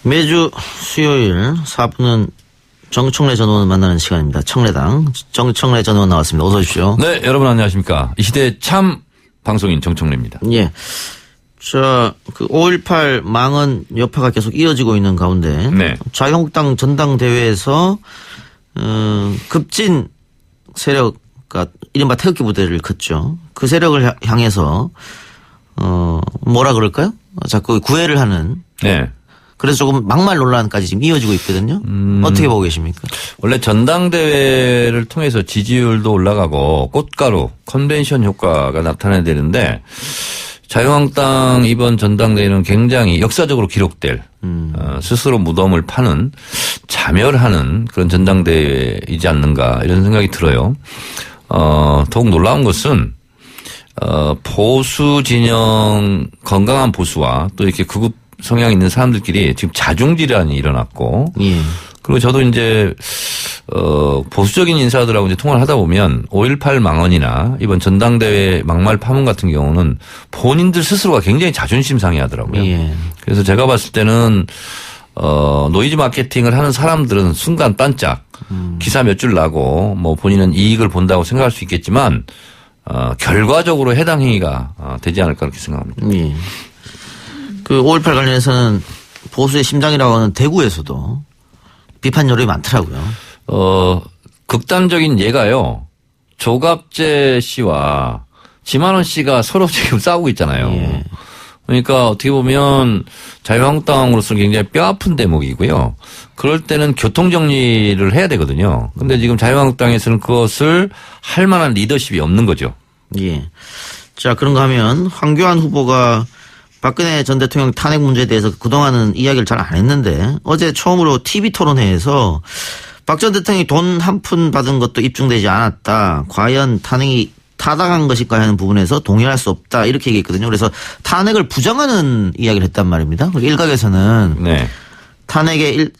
매주 수요일 4부는 정청래 전 의원 만나는 시간입니다. 청래당 정청래 전 의원 나왔습니다. 어서 오십시오. 네, 여러분 안녕하십니까. 이 시대의 참 방송인 정청래입니다. 예. 자, 5.18 망언 여파가 계속 이어지고 있는 가운데. 네. 자유한국당 전당대회에서, 급진 세력과 이른바 태극기 부대를 걷죠. 그 세력을 향해서, 뭐라 그럴까요? 자꾸 구애를 하는. 네. 그래서 조금 막말 논란까지 지금 이어지고 있거든요. 어떻게 보고 계십니까? 원래 전당대회를 통해서 지지율도 올라가고 꽃가루, 컨벤션 효과가 나타나야 되는데 자유한국당 이번 전당대회는 굉장히 역사적으로 기록될 스스로 무덤을 파는 자멸하는 그런 전당대회이지 않는가 이런 생각이 들어요. 더욱 놀라운 것은 보수 진영 건강한 보수와 또 이렇게 극우 성향 있는 사람들끼리 지금 자중질환이 일어났고 예. 그리고 저도 이제 보수적인 인사들하고 이제 통화를 하다 보면 5.18 망언이나 이번 전당대회 막말 파문 같은 경우는 본인들 스스로가 굉장히 자존심 상해하더라고요. 예. 그래서 제가 봤을 때는 노이즈 마케팅을 하는 사람들은 순간 반짝 기사 몇 줄 나고 뭐 본인은 이익을 본다고 생각할 수 있겠지만 결과적으로 해당 행위가 되지 않을까 그렇게 생각합니다. 예. 5.18 관련해서는 보수의 심장이라고 하는 대구에서도 비판 여론이 많더라고요. 극단적인 예가요. 조갑재 씨와 지만원 씨가 서로 지금 싸우고 있잖아요. 예. 그러니까 어떻게 보면 자유한국당으로서는 굉장히 뼈아픈 대목이고요. 그럴 때는 교통정리를 해야 되거든요. 근데 지금 자유한국당에서는 그것을 할 만한 리더십이 없는 거죠. 예. 자, 그런가 하면 황교안 후보가 박근혜 전 대통령 탄핵 문제에 대해서 그동안은 이야기를 잘 안 했는데 어제 처음으로 TV 토론회에서 박 전 대통령이 돈 한 푼 받은 것도 입증되지 않았다. 과연 탄핵이 타당한 것일까 하는 부분에서 동의할 수 없다. 이렇게 얘기했거든요. 그래서 탄핵을 부정하는 이야기를 했단 말입니다. 일각에서는 네. 탄핵에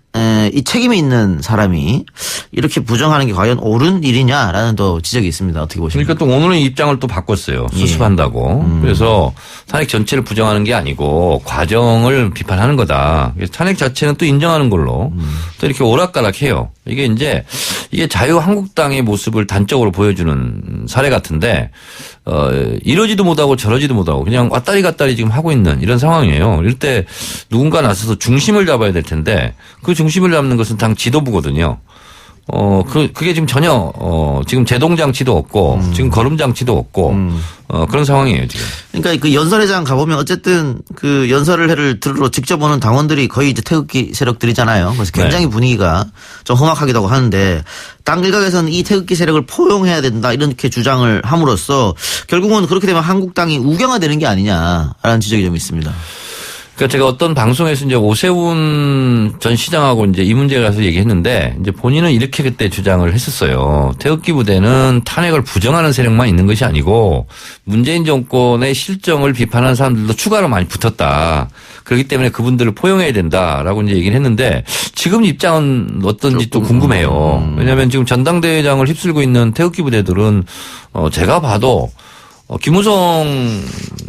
이 책임이 있는 사람이 이렇게 부정하는 게 과연 옳은 일이냐라는 또 지적이 있습니다. 어떻게 보십니까? 그러니까 또 오늘은 입장을 또 바꿨어요. 수습한다고. 그래서 탄핵 전체를 부정하는 게 아니고 과정을 비판하는 거다. 그래서 탄핵 자체는 또 인정하는 걸로 또 이렇게 오락가락해요. 이게 자유한국당의 모습을 단적으로 보여주는 사례 같은데 이러지도 못하고 저러지도 못하고 그냥 왔다리 갔다리 지금 하고 있는 이런 상황이에요. 이럴 때 누군가 나서서 중심을 잡아야 될 텐데 그 중심을 잡는 것은 당 지도부거든요. 그게 지금 전혀 지금 제동장치도 없고 지금 걸음장치도 없고 그런 상황이에요 지금. 그러니까 그 연설회장 가보면 어쨌든 그 연설을 들으러 직접 오는 당원들이 거의 이제 태극기 세력들이잖아요. 그래서 굉장히 네. 분위기가 좀 험악하기도 하고 하는데 당 일각에서는 이 태극기 세력을 포용해야 된다 이렇게 주장을 함으로써 결국은 그렇게 되면 한국당이 우경화되는 게 아니냐라는 지적이 좀 있습니다. 그러니까 제가 어떤 방송에서 이제 오세훈 전 시장하고 이제 이 문제에 가서 얘기했는데 이제 본인은 이렇게 그때 주장을 했었어요. 태극기 부대는 탄핵을 부정하는 세력만 있는 것이 아니고 문재인 정권의 실정을 비판하는 사람들도 추가로 많이 붙었다. 그렇기 때문에 그분들을 포용해야 된다라고 이제 얘기를 했는데 지금 입장은 어떤지 또 궁금해요. 왜냐하면 지금 전당대회장을 휩쓸고 있는 태극기 부대들은 제가 봐도 김우성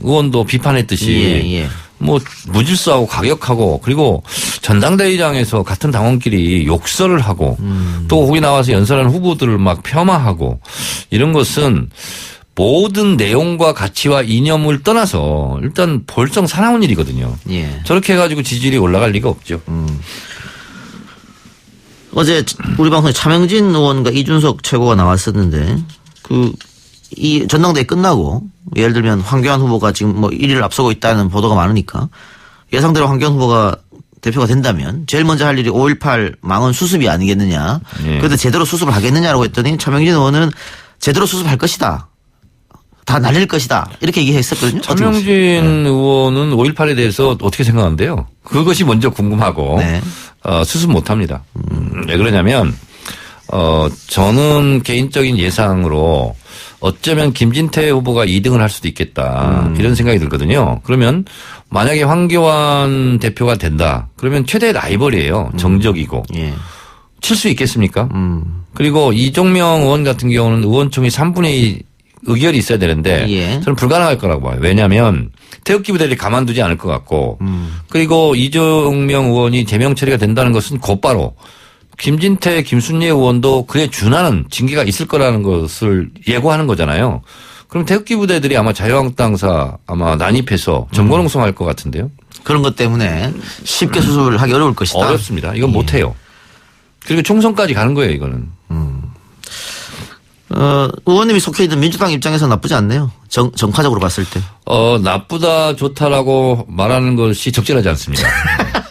의원도 비판했듯이 뭐 무질서하고 가격하고 그리고 전당대회장에서 같은 당원끼리 욕설을 하고 또 거기 나와서 연설하는 후보들을 막 폄하하고 이런 것은 모든 내용과 가치와 이념을 떠나서 일단 벌써 사나운 일이거든요. 예. 저렇게 해가지고 지지율이 올라갈 리가 없죠. 어제 우리 방송에 차명진 의원과 이준석 최고가 나왔었는데 이 전당대회 끝나고 예를 들면 황교안 후보가 지금 뭐 1위를 앞서고 있다는 보도가 많으니까 예상대로 황교안 후보가 대표가 된다면 제일 먼저 할 일이 5.18 망언 수습이 아니겠느냐. 예. 그런데 제대로 수습을 하겠느냐라고 했더니 차명진 의원은 제대로 수습할 것이다. 다 날릴 것이다. 이렇게 얘기했었거든요. 차명진 의원은 5.18에 대해서 어떻게 생각하는데요? 그것이 먼저 궁금하고 네. 수습 못합니다. 왜 그러냐면 저는 개인적인 예상으로 어쩌면 김진태 후보가 2등을 할 수도 있겠다. 이런 생각이 들거든요. 그러면 만약에 황교안 대표가 된다. 그러면 최대 라이벌이에요. 정적이고. 예. 칠 수 있겠습니까? 그리고 이종명 의원 같은 경우는 의원총회 3분의 2 의결이 있어야 되는데 예. 저는 불가능할 거라고 봐요. 왜냐하면 태극기 부대를 가만두지 않을 것 같고 그리고 이정명 의원이 제명 처리가 된다는 것은 곧바로 김진태, 김순례 의원도 그에 준하는 징계가 있을 거라는 것을 예고하는 거잖아요. 그럼 태극기 부대들이 아마 자유한국당사 아마 난입해서 정권농성할 것 같은데요. 그런 것 때문에 쉽게 수습을 하기 어려울 것이다. 어렵습니다. 이건 못해요. 그리고 총선까지 가는 거예요, 이거는. 의원님이 속해 있는 민주당 입장에서 나쁘지 않네요. 정파적으로 봤을 때. 나쁘다, 좋다라고 말하는 것이 적절하지 않습니다.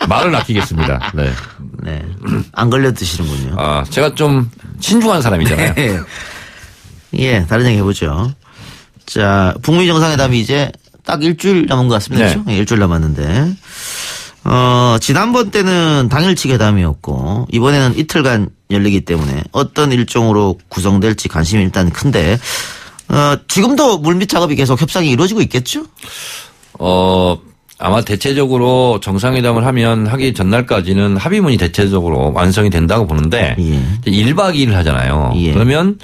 말을 아끼겠습니다. 네. 네. 안 걸려 드시는군요. 제가 좀 신중한 사람이잖아요. 네. 예, 다른 얘기 해보죠. 자, 북미 정상회담이 이제 딱 일주일 남은 것 같습니다. 네. 그렇죠? 일주일 남았는데. 지난번 때는 당일치 회담이었고 이번에는 이틀간 열리기 때문에 어떤 일정으로 구성될지 관심이 일단 큰데 지금도 물밑 작업이 계속 협상이 이루어지고 있겠죠? 아마 대체적으로 정상회담을 하면 하기 전날까지는 합의문이 대체적으로 완성이 된다고 보는데 예. 1박 2일을 하잖아요. 예. 그러면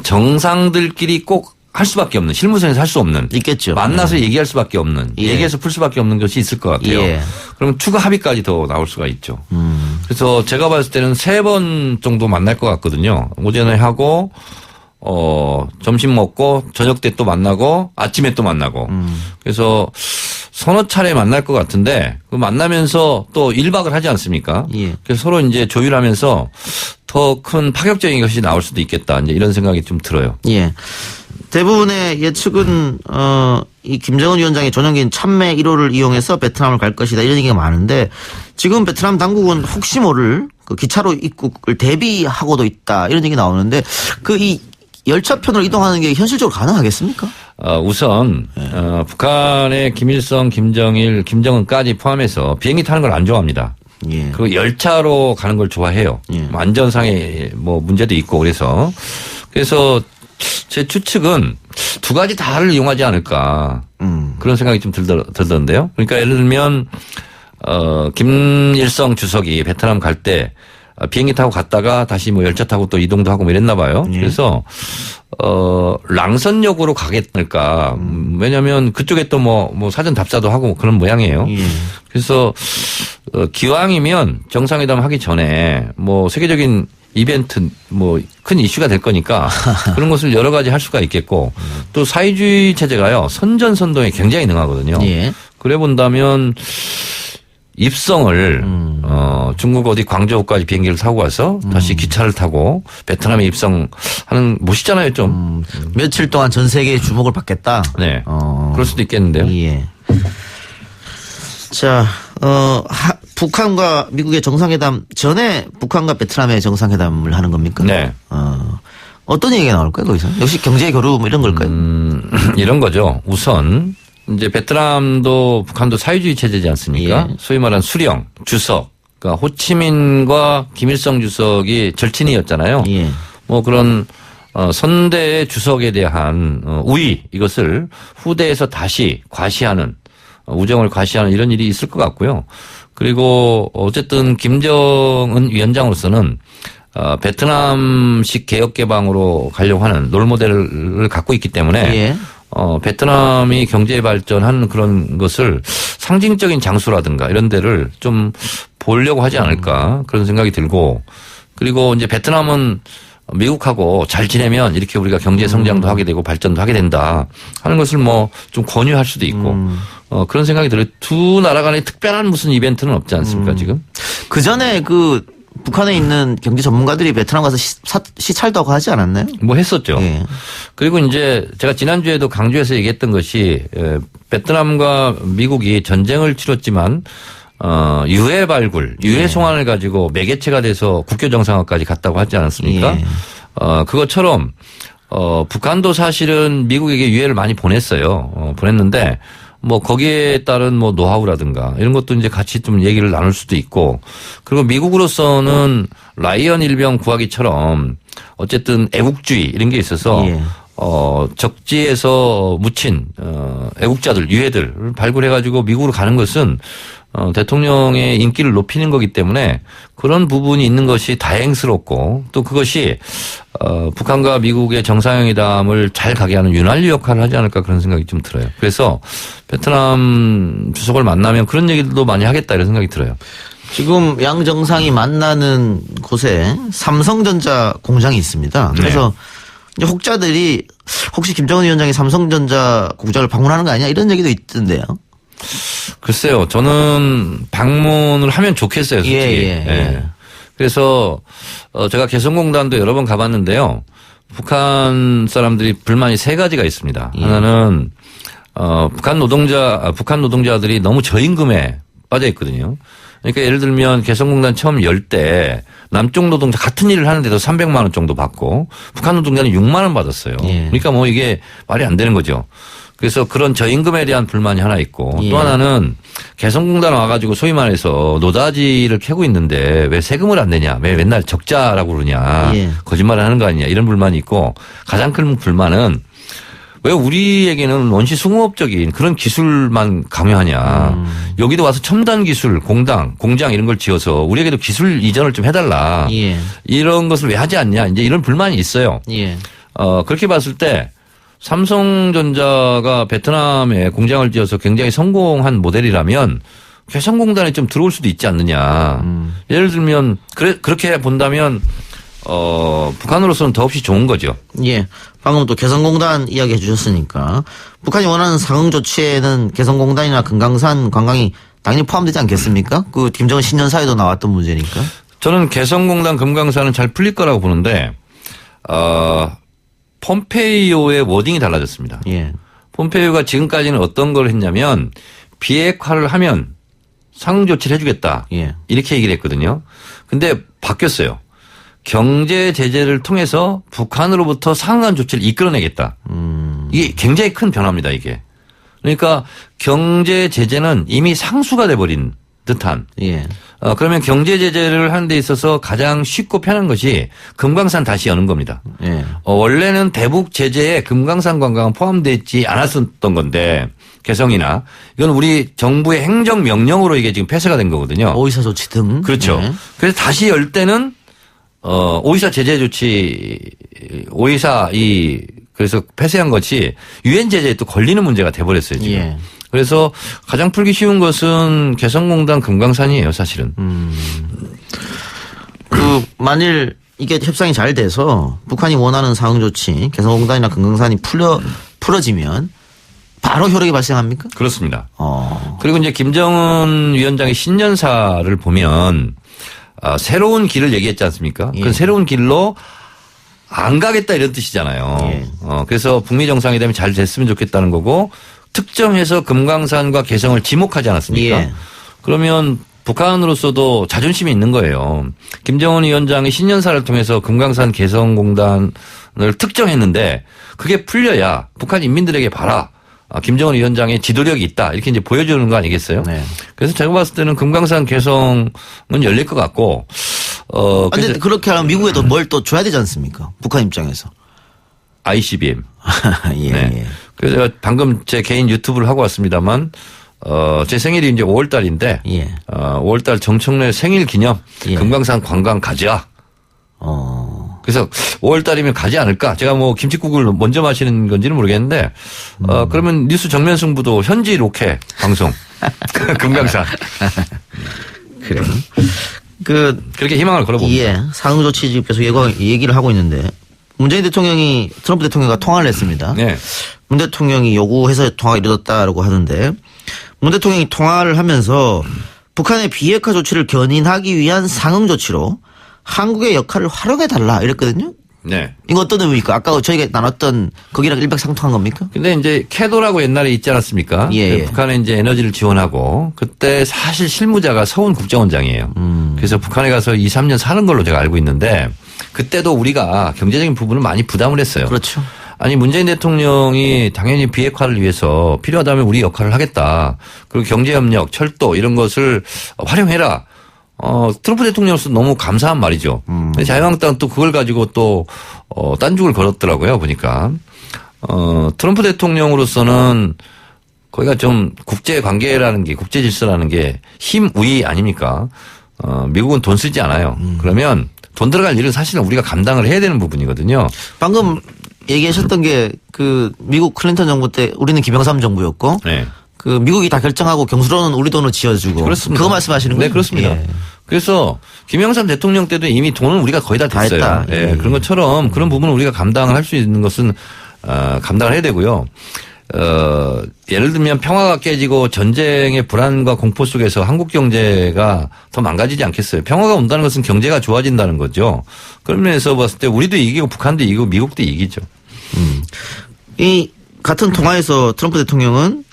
정상들끼리 꼭 할 수밖에 없는 실무선에서 할 수 없는 있겠죠. 만나서 예. 얘기할 수밖에 없는 예. 얘기해서 풀 수밖에 없는 것이 있을 것 같아요. 예. 그럼 추가 합의까지 더 나올 수가 있죠. 그래서 제가 봤을 때는 3번 정도 만날 것 같거든요. 오전에 하고 점심 먹고 저녁 때 또 만나고 아침에 또 만나고 그래서 서너 차례 만날 것 같은데 그 만나면서 또 1박을 하지 않습니까? 예. 그래서 서로 이제 조율하면서 더 큰 파격적인 것이 나올 수도 있겠다. 이제 이런 생각이 좀 들어요. 예. 대부분의 예측은 이 김정은 위원장의 전형기인 참매 1호를 이용해서 베트남을 갈 것이다 이런 얘기가 많은데 지금 베트남 당국은 혹시 모를 그 기차로 입국을 대비하고도 있다 이런 얘기 나오는데 그 이 열차편으로 이동하는 게 현실적으로 가능하겠습니까? 우선 북한의 김일성, 김정일, 김정은까지 포함해서 비행기 타는 걸 안 좋아합니다. 예. 그리고 열차로 가는 걸 좋아해요. 예. 안전상의 뭐 문제도 있고 그래서 제 추측은 2가지 다를 이용하지 않을까 그런 생각이 좀 들던데요. 그러니까 예를 들면 김일성 주석이 베트남 갈 때 비행기 타고 갔다가 다시 뭐 열차 타고 또 이동도 하고 뭐 이랬나 봐요. 예. 그래서 랑선역으로 가겠을까. 왜냐하면 그쪽에 또 뭐 사전 답사도 하고 그런 모양이에요. 예. 그래서 기왕이면 정상회담 하기 전에 뭐 세계적인 이벤트 뭐 큰 이슈가 될 거니까 그런 것을 여러 가지 할 수가 있겠고 또 사회주의 체제가요 선전선동에 굉장히 능하거든요. 예. 그래 본다면 입성을 중국 어디 광저우까지 비행기를 타고 가서 다시 기차를 타고 베트남에 입성하는 멋있잖아요 좀. 며칠 동안 전 세계의 주목을 받겠다. 네. 그럴 수도 있겠는데요. 예. 자, 북한과 미국의 정상회담 전에 북한과 베트남의 정상회담을 하는 겁니까? 네. 어떤 얘기가 나올까요, 거기서? 역시 경제 교류 뭐 이런 걸까요? 이런 거죠. 우선 이제 베트남도 북한도 사회주의 체제지 않습니까? 예. 소위 말하는 수령, 주석. 그러니까 호치민과 김일성 주석이 절친이었잖아요. 예. 뭐 그런 선대의 주석에 대한 우위 이것을 후대에서 다시 과시하는 우정을 과시하는 이런 일이 있을 것 같고요. 그리고 어쨌든 김정은 위원장으로서는 베트남식 개혁 개방으로 가려고 하는 롤모델을 갖고 있기 때문에 예. 베트남이 경제 발전하는 그런 것을 상징적인 장소라든가 이런 데를 좀 보려고 하지 않을까 그런 생각이 들고 그리고 이제 베트남은 미국하고 잘 지내면 이렇게 우리가 경제 성장도 하게 되고 발전도 하게 된다 하는 것을 뭐 좀 권유할 수도 있고 그런 생각이 들어요. 두 나라 간에 특별한 무슨 이벤트는 없지 않습니까 지금? 그 전에 그 북한에 있는 경제 전문가들이 베트남 가서 시찰도 하고 하지 않았나요? 뭐 했었죠. 예. 그리고 이제 제가 지난주에도 강조해서 얘기했던 것이 베트남과 미국이 전쟁을 치렀지만 유해 발굴, 유해 송환을 가지고 매개체가 돼서 국교 정상화까지 갔다고 하지 않았습니까? 예. 그것처럼 북한도 사실은 미국에게 유해를 많이 보냈어요. 보냈는데 뭐 거기에 따른 뭐 노하우라든가 이런 것도 이제 같이 좀 얘기를 나눌 수도 있고 그리고 미국으로서는 라이언 일병 구하기처럼 어쨌든 애국주의 이런 게 있어서 예. 적지에서 묻힌 애국자들 유해들을 발굴해 가지고 미국으로 가는 것은 대통령의 인기를 높이는 거기 때문에 그런 부분이 있는 것이 다행스럽고 또 그것이 북한과 미국의 정상회담을 잘 가게 하는 윤활유 역할을 하지 않을까 그런 생각이 좀 들어요. 그래서 베트남 주석을 만나면 그런 얘기들도 많이 하겠다 이런 생각이 들어요. 지금 양 정상이 만나는 곳에 삼성전자 공장이 있습니다. 그래서 이제 혹자들이 혹시 김정은 위원장이 삼성전자 공장을 방문하는 거 아니야 이런 얘기도 있던데요. 글쎄요. 저는 방문을 하면 좋겠어요. 솔직히. 예. 그래서 제가 개성공단도 여러 번 가봤는데요. 북한 사람들이 불만이 세 가지가 있습니다. 하나는 북한 노동자들이 너무 저임금에 빠져 있거든요. 그러니까 예를 들면 개성공단 처음 열 때 남쪽 노동자 같은 일을 하는데도 300만 원 정도 받고 북한 노동자는 6만 원 받았어요. 그러니까 뭐 이게 말이 안 되는 거죠. 그래서 그런 저임금에 대한 불만이 하나 있고 또 하나는 개성공단 와가지고 소위 말해서 노다지를 캐고 있는데 왜 세금을 안 내냐. 왜 맨날 적자라고 그러냐. 거짓말을 하는 거 아니냐. 이런 불만이 있고 가장 큰 불만은 왜 우리에게는 원시 수공업적인 그런 기술만 강요하냐. 여기도 와서 첨단 기술, 공장 이런 걸 지어서 우리에게도 기술 이전을 좀 해달라. 이런 것을 왜 하지 않냐. 이제 이런 불만이 있어요. 그렇게 봤을 때 삼성전자가 베트남에 공장을 지어서 굉장히 성공한 모델이라면 개성공단에 좀 들어올 수도 있지 않느냐. 예를 들면 그렇게 본다면 북한으로서는 더없이 좋은 거죠. 예. 방금 또 개성공단 이야기해 주셨으니까 북한이 원하는 상응 조치에는 개성공단이나 금강산 관광이 당연히 포함되지 않겠습니까? 그 김정은 신년사에도 나왔던 문제니까. 저는 개성공단 금강산은 잘 풀릴 거라고 보는데 폼페이오의 워딩이 달라졌습니다. 폼페이오가 지금까지는 어떤 걸 했냐면 비핵화를 하면 상응 조치를 해주겠다. 이렇게 얘기를 했거든요. 근데 바뀌었어요. 경제 제재를 통해서 북한으로부터 상응한 조치를 이끌어내겠다. 이게 굉장히 큰 변화입니다. 이게. 그러니까 경제 제재는 이미 상수가 돼버린 듯한. 그러면 경제 제재를 하는 데 있어서 가장 쉽고 편한 것이 금강산 다시 여는 겁니다. 원래는 대북 제재에 금강산 관광은 포함되어 있지 않았었던 건데 개성이나 이건 우리 정부의 행정명령으로 이게 지금 폐쇄가 된 거거든요. 오이사 조치 등. 그렇죠. 그래서 다시 열 때는 오이사 제재 조치, 그래서 폐쇄한 것이 유엔 제재에 또 걸리는 문제가 돼버렸어요, 지금. 그래서 가장 풀기 쉬운 것은 개성공단 금강산이에요, 사실은. 만일 이게 협상이 잘 돼서 북한이 원하는 상응 조치, 개성공단이나 금강산이 풀어지면 바로 효력이 발생합니까? 그렇습니다. 그리고 이제 김정은 위원장의 신년사를 보면 새로운 길을 얘기했지 않습니까? 그 새로운 길로 안 가겠다 이런 뜻이잖아요. 그래서 북미 정상회담이 잘 됐으면 좋겠다는 거고 특정해서 금강산과 개성을 지목하지 않았습니까? 그러면 북한으로서도 자존심이 있는 거예요. 김정은 위원장이 신년사를 통해서 금강산 개성공단을 특정했는데 그게 풀려야 북한 인민들에게 봐라. 김정은 위원장의 지도력이 있다. 이렇게 이제 보여주는 거 아니겠어요? 그래서 제가 봤을 때는 금강산 개성은 열릴 것 같고. 근데 그렇게 하면 미국에도 뭘 또 줘야 되지 않습니까? 북한 입장에서. ICBM. 그래서 제가 방금 제 개인 유튜브를 하고 왔습니다만, 제 생일이 이제 5월 달인데, 5월 달 정청래 생일 기념 금강산 관광 가자. 그래서 5월 달이면 가지 않을까? 제가 뭐 김치국을 먼저 마시는 건지는 모르겠는데, 그러면 뉴스 정면 승부도 현지 로케 방송. 금강산. 그래요. 그렇게 희망을 걸어봅니다. 상응 조치 지금 계속 얘기를 하고 있는데, 문재인 대통령이 트럼프 대통령과 통화를 했습니다. 문 대통령이 요구해서 통화가 이루어졌다라고 하는데, 문 대통령이 통화를 하면서 북한의 비핵화 조치를 견인하기 위한 상응 조치로 한국의 역할을 활용해달라 이랬거든요. 이거 어떤 의미입니까? 아까 저희가 나눴던 거기랑 일맥상통한 겁니까? 근데 이제 캐도라고 옛날에 있지 않았습니까? 북한에 이제 에너지를 지원하고 그때 사실 실무자가 서훈 국정원장이에요. 그래서 북한에 가서 2, 3년 사는 걸로 제가 알고 있는데 그때도 우리가 경제적인 부분을 많이 부담을 했어요. 그렇죠. 아니 문재인 대통령이 당연히 비핵화를 위해서 필요하다면 우리 역할을 하겠다. 그리고 경제협력, 철도 이런 것을 활용해라. 트럼프 대통령으로서 너무 감사한 말이죠. 자유한국당 또 그걸 가지고 또 딴죽을 걸었더라고요. 보니까. 트럼프 대통령으로서는 거기가 좀 국제 관계라는 게 국제 질서라는 게 힘 우위 아닙니까? 미국은 돈 쓰지 않아요. 그러면 돈 들어갈 일은 사실은 우리가 감당을 해야 되는 부분이거든요. 방금 얘기하셨던 게 그 미국 클린턴 정부 때 우리는 김영삼 정부였고 네. 그 미국이 다 결정하고 경수로는 우리 돈을 지어주고 그렇습니다. 그거 말씀하시는 거예요? 네, 그렇습니다. 예. 그래서 김영삼 대통령 때도 이미 돈은 우리가 거의 다 됐어요. 다 했다. 예, 그런 것처럼 그런 부분을 우리가 감당을 할 수 있는 것은 감당을 해야 되고요. 예를 들면 평화가 깨지고 전쟁의 불안과 공포 속에서 한국 경제가 더 망가지지 않겠어요. 평화가 온다는 것은 경제가 좋아진다는 거죠. 그런 면에서 봤을 때 우리도 이기고 북한도 이기고 미국도 이기죠. 이 같은 통화에서 트럼프 대통령은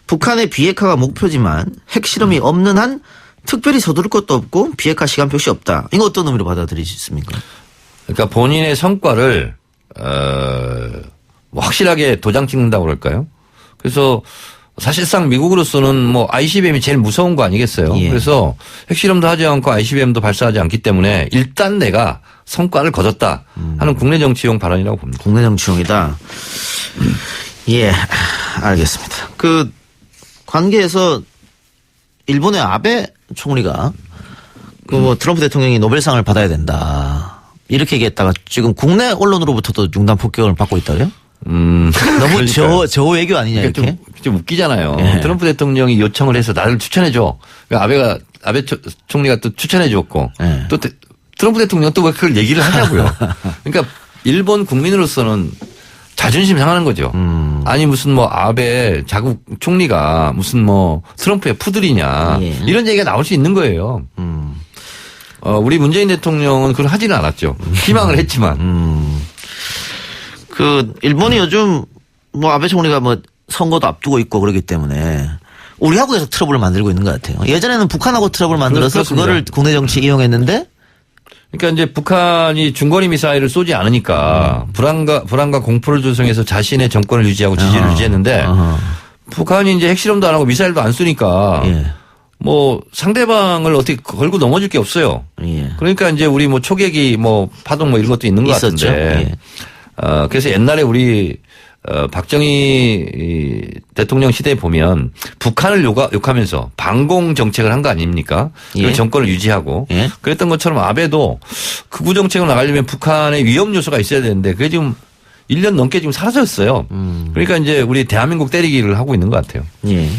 북한의 비핵화가 목표지만 핵실험이 없는 한 특별히 서두를 것도 없고 비핵화 시간표 없이 없다. 이거 어떤 의미로 받아들이십니까? 그러니까 본인의 성과를 확실하게 도장 찍는다고 그럴까요? 그래서 사실상 미국으로서는 뭐 ICBM이 제일 무서운 거 아니겠어요? 예. 그래서 핵실험도 하지 않고 ICBM도 발사하지 않기 때문에 일단 내가 성과를 거뒀다 하는 국내 정치용 발언이라고 봅니다. 국내 정치용이다. 예, 알겠습니다. 그 관계에서 일본의 아베 총리가 그 뭐 트럼프 대통령이 노벨상을 받아야 된다. 이렇게 얘기했다가 지금 국내 언론으로부터도 융단 폭격을 받고 있다고요? 너무 저 외교 아니냐 이렇게? 좀 웃기잖아요. 예. 트럼프 대통령이 요청을 해서 나를 추천해줘. 그러니까 아베 총리가 또 추천해 줬고 예. 또 트럼프 대통령 또 왜 그걸 얘기를 하냐고요. 그러니까 일본 국민으로서는 자존심 상하는 거죠. 아니 무슨 뭐 아베 자국 총리가 무슨 뭐 트럼프의 푸들이냐 예. 이런 얘기가 나올 수 있는 거예요. 우리 문재인 대통령은 그걸 하지는 않았죠. 희망을 했지만. 그 일본이 요즘 뭐 아베 총리가 뭐 선거도 앞두고 있고 그러기 때문에 우리하고 계속 트러블을 만들고 있는 것 같아요. 예전에는 북한하고 트러블을 만들어서 그렇습니다. 그거를 국내 정치에 이용했는데 그러니까 이제 북한이 중거리 미사일을 쏘지 않으니까 불안과 공포를 조성해서 자신의 정권을 유지하고 지지를 유지했는데 북한이 이제 핵실험도 안 하고 미사일도 안 쏘니까 예. 뭐 상대방을 어떻게 걸고 넘어질 게 없어요. 예. 그러니까 이제 우리 뭐 초계기 뭐 파동 뭐 이런 것도 있는 것 있었죠. 같은데. 예. 그래서 옛날에 우리 박정희 대통령 시대에 보면 북한을 욕하면서 반공 정책을 한 거 아닙니까? 예. 그 정권을 유지하고 예. 그랬던 것처럼 아베도 극우 정책을 나가려면 북한의 위험 요소가 있어야 되는데 그게 지금 1년 넘게 지금 사라졌어요. 그러니까 이제 우리 대한민국 때리기를 하고 있는 것 같아요. 예.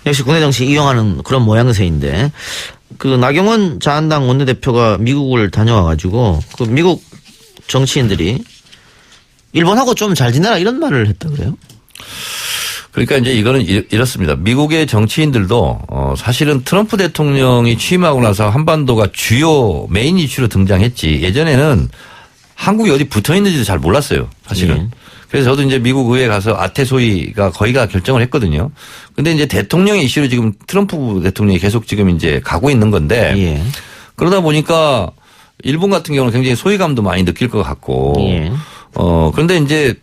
역시 국내 정치 이용하는 그런 모양새인데 그 나경원 자한당 원내대표가 미국을 다녀와가지고 그 미국 정치인들이 일본하고 좀 잘 지내라 이런 말을 했다 그래요? 그러니까 이제 이거는 이렇습니다. 미국의 정치인들도 사실은 트럼프 대통령이 취임하고 나서 한반도가 주요 메인 이슈로 등장했지. 예전에는 한국이 어디 붙어 있는지도 잘 몰랐어요. 사실은. 예. 그래서 저도 이제 미국 의회에 가서 아테소이가 거의가 결정을 했거든요. 근데 이제 대통령의 이슈로 지금 트럼프 대통령이 계속 지금 이제 가고 있는 건데 예. 그러다 보니까 일본 같은 경우는 굉장히 소외감도 많이 느낄 것 같고 예. 그런데 이제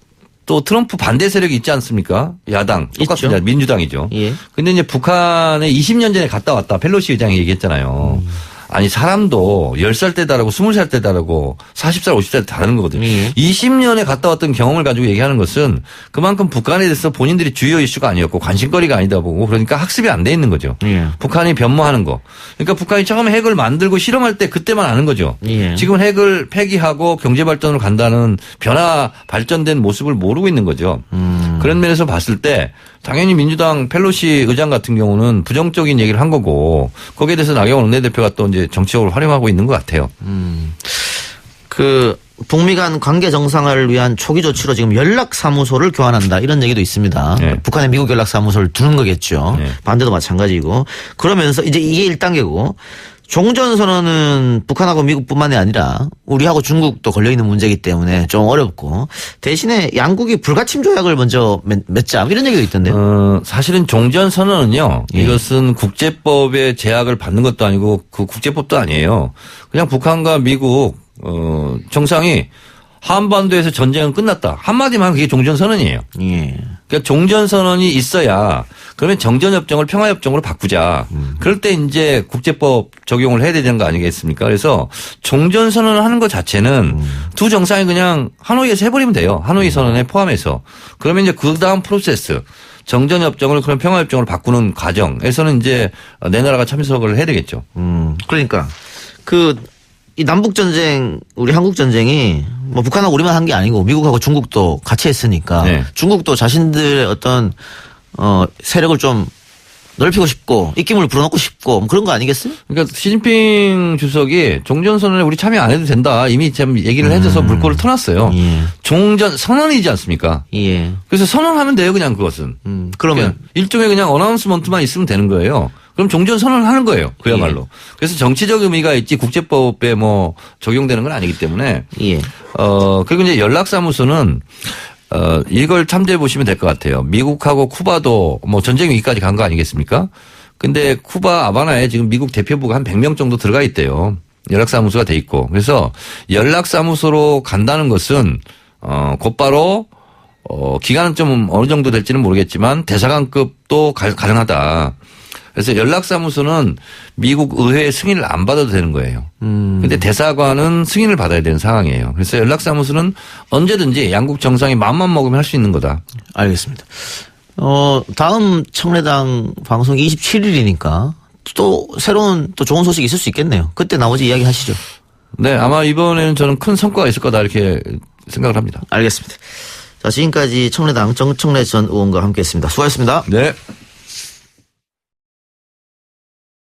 또 트럼프 반대 세력이 있지 않습니까? 야당. 똑같습니다. 있죠. 민주당이죠. 예. 근데 이제 북한에 20년 전에 갔다 왔다. 펠로시 의장이 얘기했잖아요. 아니 사람도 10살 때 다르고 20살 때 다르고 40살 50살 때 다른 거거든요. 20년에 갔다 왔던 경험을 가지고 얘기하는 것은 그만큼 북한에 대해서 본인들이 주요 이슈가 아니었고 관심거리가 아니다 보고 그러니까 학습이 안 돼 있는 거죠. 예. 북한이 변모하는 거. 그러니까 북한이 처음에 핵을 만들고 실험할 때 그때만 아는 거죠. 예. 지금 핵을 폐기하고 경제 발전으로 간다는 변화 발전된 모습을 모르고 있는 거죠. 그런 면에서 봤을 때 당연히 민주당 펠로시 의장 같은 경우는 부정적인 얘기를 한 거고 거기에 대해서 나경원 원내대표가 또 이제 정치적으로 활용하고 있는 것 같아요. 그 북미 간 관계 정상화를 위한 초기 조치로 지금 연락사무소를 교환한다 이런 얘기도 있습니다. 네. 북한의 미국 연락사무소를 두는 거겠죠. 네. 반대도 마찬가지고 그러면서 이제 이게 1단계고 종전선언은 북한하고 미국뿐만이 아니라 우리하고 중국도 걸려있는 문제이기 때문에 좀 어렵고 대신에 양국이 불가침 조약을 먼저 맺자 이런 얘기도 있던데요. 사실은 종전선언은요. 예. 이것은 국제법의 제약을 받는 것도 아니고 그 국제법도 아니에요. 그냥 북한과 미국 정상이 한반도에서 전쟁은 끝났다. 한마디만 그게 종전선언이에요. 예. 그러니까 종전선언이 있어야 그러면 정전협정을 평화협정으로 바꾸자. 그럴 때 이제 국제법 적용을 해야 되는 거 아니겠습니까? 그래서 종전선언을 하는 것 자체는 두 정상이 그냥 하노이에서 해버리면 돼요. 하노이 선언에 포함해서. 그러면 이제 그 다음 프로세스. 정전협정을 그런 평화협정으로 바꾸는 과정에서는 이제 내 나라가 참석을 해야 되겠죠. 그러니까 이 남북 전쟁, 우리 한국 전쟁이 뭐 북한하고 우리만 한 게 아니고 미국하고 중국도 같이 했으니까 네. 중국도 자신들의 어떤 세력을 좀 넓히고 싶고 입김을 불어넣고 싶고 뭐 그런 거 아니겠어요? 그러니까 시진핑 주석이 종전선언에 우리 참여 안 해도 된다. 이미 참 얘기를 해줘서 물꼬를 터놨어요. 예. 종전 선언이지 않습니까? 예. 그래서 선언하면 돼요. 그냥 그것은. 그러면 일종의 그냥 어나운스먼트만 있으면 되는 거예요. 그럼 종전 선언을 하는 거예요. 그야말로. 예. 그래서 정치적 의미가 있지 국제법에 뭐 적용되는 건 아니기 때문에. 예. 그리고 이제 연락사무소는 이걸 참조해 보시면 될 것 같아요. 미국하고 쿠바도 뭐 전쟁 위기까지 간 거 아니겠습니까? 근데 쿠바 아바나에 지금 미국 대표부가 한 100명 정도 들어가 있대요. 연락사무소가 돼 있고. 그래서 연락사무소로 간다는 것은 곧바로 기간은 좀 어느 정도 될지는 모르겠지만 대사관급도 가능하다. 그래서 연락사무소는 미국 의회의 승인을 안 받아도 되는 거예요. 근데 대사관은 승인을 받아야 되는 상황이에요. 그래서 연락사무소는 언제든지 양국 정상이 마음만 먹으면 할 수 있는 거다. 알겠습니다. 다음 청래당 방송이 27일이니까 또 새로운 또 좋은 소식이 있을 수 있겠네요. 그때 나머지 이야기 하시죠. 네, 아마 이번에는 저는 큰 성과가 있을 거다 이렇게 생각을 합니다. 알겠습니다. 자, 지금까지 청래당 정청래 전 의원과 함께했습니다. 수고하셨습니다. 네.